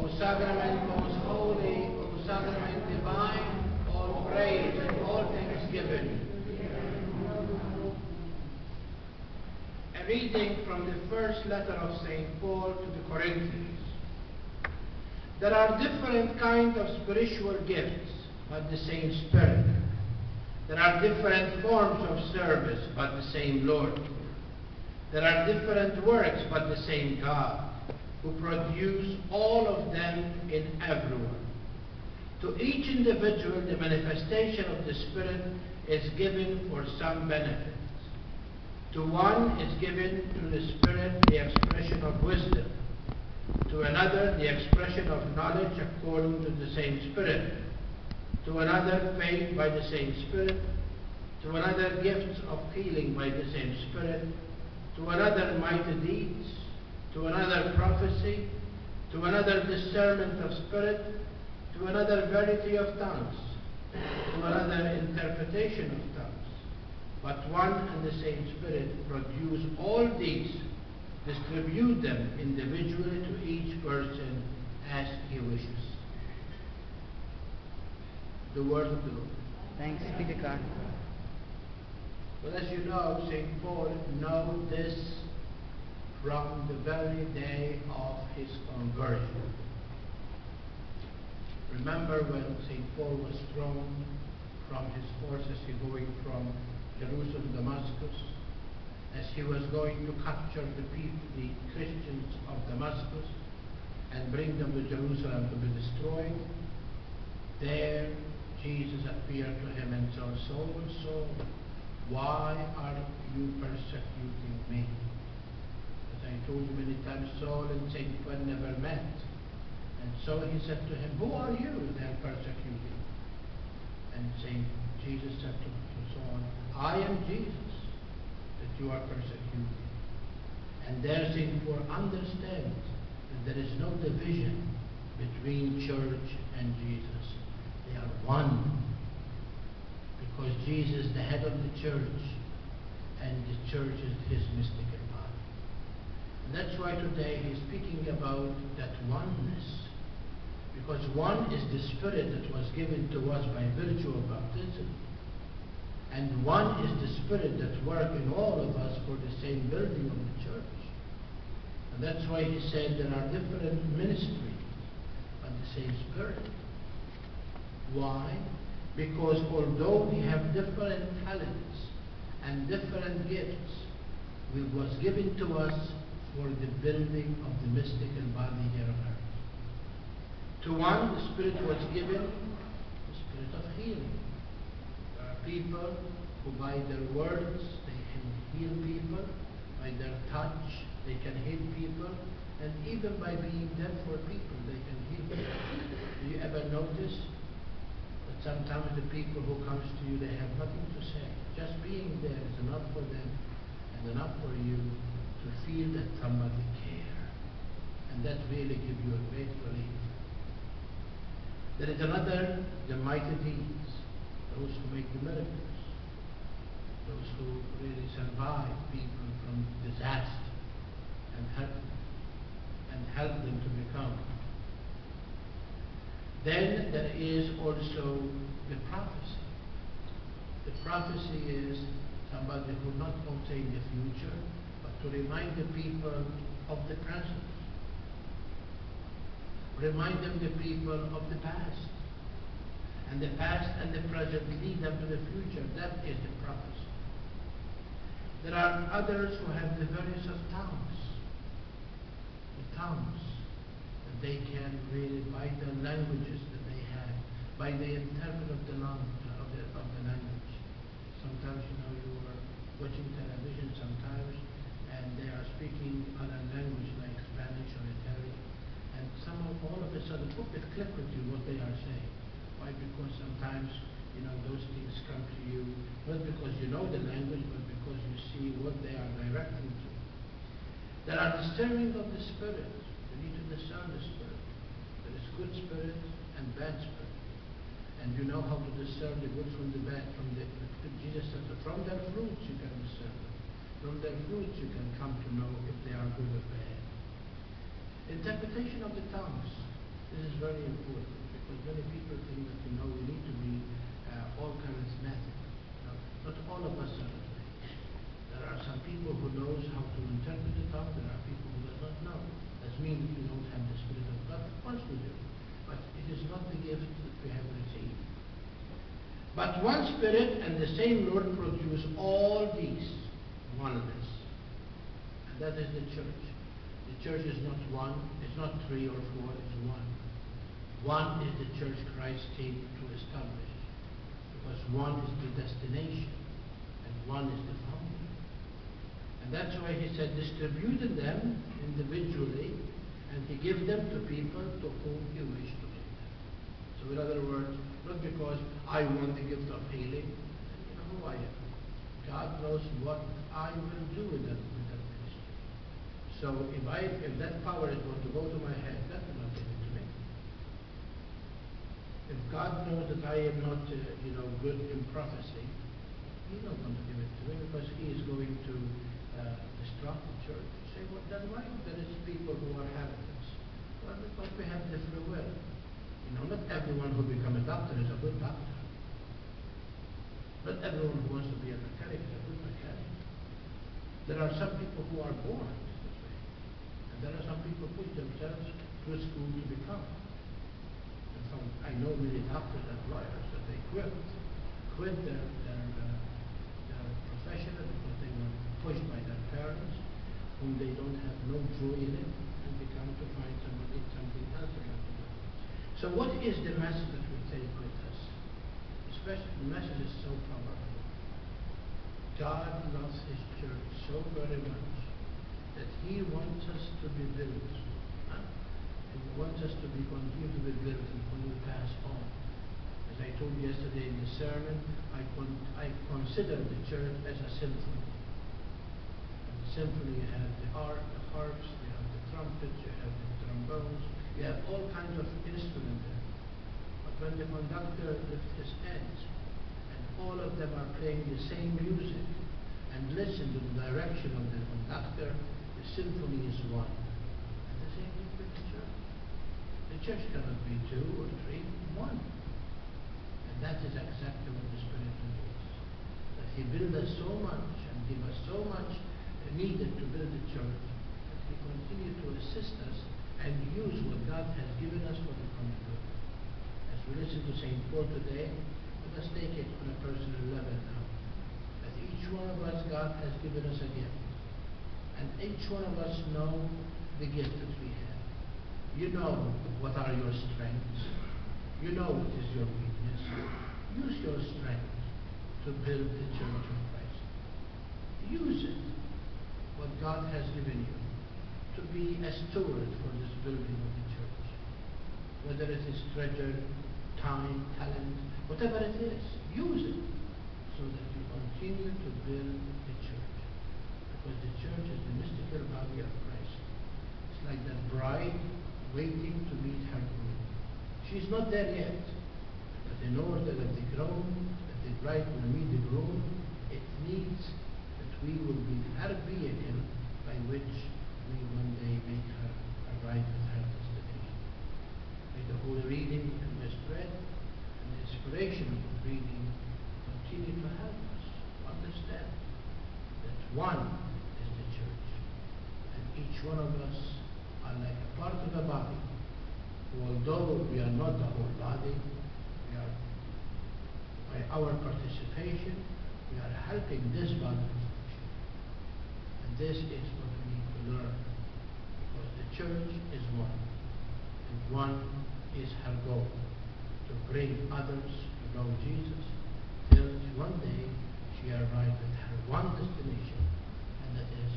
O sacrament most holy, O sacrament divine, all praise and all thanksgiving. A reading from the first letter of St. Paul to the Corinthians. There are different kinds of spiritual gifts, but the same Spirit. There are different forms of service, but the same Lord. There are different works, but the same God, who produces all of them in everyone. To each individual, the manifestation of the Spirit is given for some benefit. To one is given through the Spirit the expression of wisdom. To another, the expression of knowledge according to the same Spirit. To another, faith by the same Spirit. To another, gifts of healing by the same Spirit. To another, mighty deeds. To another, prophecy. To another, discernment of spirit. To another, variety of tongues. To another, interpretation of tongues. But one and the same Spirit produces all these, distribute them individually to each person as he wishes. The word of the Lord. Thanks be to God. Well, as you know, St. Paul knew this from the very day of his conversion. Remember when St. Paul was thrown from his horse as he going from Jerusalem to Damascus, as he was going to capture the people, the Christians of Damascus, and bring them to Jerusalem to be destroyed. There Jesus appeared to him and said, Saul, Saul, why are you persecuting me? As I told you many times, Saul and St. Paul never met. And so he said to him, who are you then persecuting? And Jesus said to Saul, I am Jesus that you are persecuting. And there St. Paul understands that there is no division between church and Jesus. They are one. Because Jesus is the head of the church, and the church is his mystical body. And that's why today he's speaking about that oneness. Because one is the Spirit that was given to us by virtue of baptism. And one is the Spirit that works in all of us for the same building of the church. And that's why he said there are different ministries, but the same Spirit. Why? Because although we have different talents and different gifts, it was given to us for the building of the mystical body here on earth. To one, the Spirit was given the Spirit of healing. There are people who by their words, they can heal people. By their touch, they can heal people. And even by being there for people, they can heal people. Do you ever notice that sometimes the people who comes to you, they have nothing to say. Just being there is enough for them and enough for you to feel that somebody cares. And that really gives you a great relief. There is another, the mighty deeds, those who make the miracles, those who really survive people from disaster and help them to become. Then there is also the prophecy. The prophecy is somebody who not only say the future, but to remind the people of the present. Remind them the people of the past. And the past and the present lead them to the future. That is the prophecy. There are others who have the various of tongues. The tongues. That they can really, by the languages that they have, by the interpret of the language. Sometimes, you are watching television sometimes, and they are speaking other language like Spanish or Italian. And all of a sudden, it click with you what they are saying. Why? Because sometimes, those things come to you, not because you know the language, but because you see what they are directing to. There are discerning of the Spirit. You need to discern the Spirit. There is good spirit and bad spirit. And you know how to discern the good from the bad. Jesus said that from their fruits you can discern them. From their fruits you can come to know if they are good or bad. Interpretation of the tongues. This is very important because many people think that, we need to be all charismatic. Not all of us are that way. There are some people who knows how to interpret the tongue. There are people who do not know. That means we don't have the Spirit of God. Of course we do. But it is not the gift that we have received. But one Spirit and the same Lord produce all these, oneness. And that is the church. The church is not one, it's not 3 or 4, it's one. One is the church Christ came to establish. Because one is the destination, and one is the founder. And that's why he said, distributed them individually, and he gave them to people to whom he wished to give them. So in other words, not because I want the gift of healing, you know who I am. God knows what I will do with that ministry. So if that power is going to go to my head, that will not give it to me. If God knows that I am not, good in prophecy, He's not going to give it to me because He is going to destruct the church. You say, well, then why there is people who are heretics? Well, because we have different will. Not everyone who becomes a doctor is a good doctor. Not everyone who wants to be a mechanic is a good mechanic. There are some people who are born this way. And there are some people who push themselves through school to become. I know many doctors and lawyers that they quit their profession because they were pushed by their parents, whom they don't have no joy in it, and become to find something else they have to do. So what is the message that we take with us? Especially the message is so powerful. God loves His church so very much that He wants us to be built. He wants us to continue to be built and when we pass on. As I told you yesterday in the sermon, I consider the church as a symphony. And the symphony, you have the harps, you have the trumpets, you have the trombones, you have all kinds of instruments there. But when the conductor lifts his hands, and all of them are playing the same music, and listen to the direction of the conductor, the symphony is one. And the same thing with the church. The church cannot be 2 or 3, one. And that is exactly what the Spirit does. That He built us so much and gave us so much needed to build the church that He continues to assist us and use what God has given us for the common good. As we listen to St. Paul today, let us take it on a personal level now. That each one of us, God has given us a gift. And each one of us know the gift that we have. You know what are your strengths. You know what is your weakness. Use your strength to build the church of Christ. Use it, what God has given you, to be a steward for this building of the church. Whether it is treasure, time, talent, whatever it is, use it so that you continue to build the church. Because the church is the mystical body of Christ. It's like that bride waiting to meet her groom. She's not there yet. But in order that the bride will meet the groom, it needs that we will be her vehicle by which we one day make her arrive at her destination. May the Holy Reading and this read and the inspiration of the reading continue to help us understand that one is the church, and each one of us are like a part of the body, who although we are not the whole body, we are, by our participation, we are helping this body to function. And this is what we need to learn, because the church is one, and one is her goal, to bring others to know Jesus, till one day she arrives at her one destination, and that is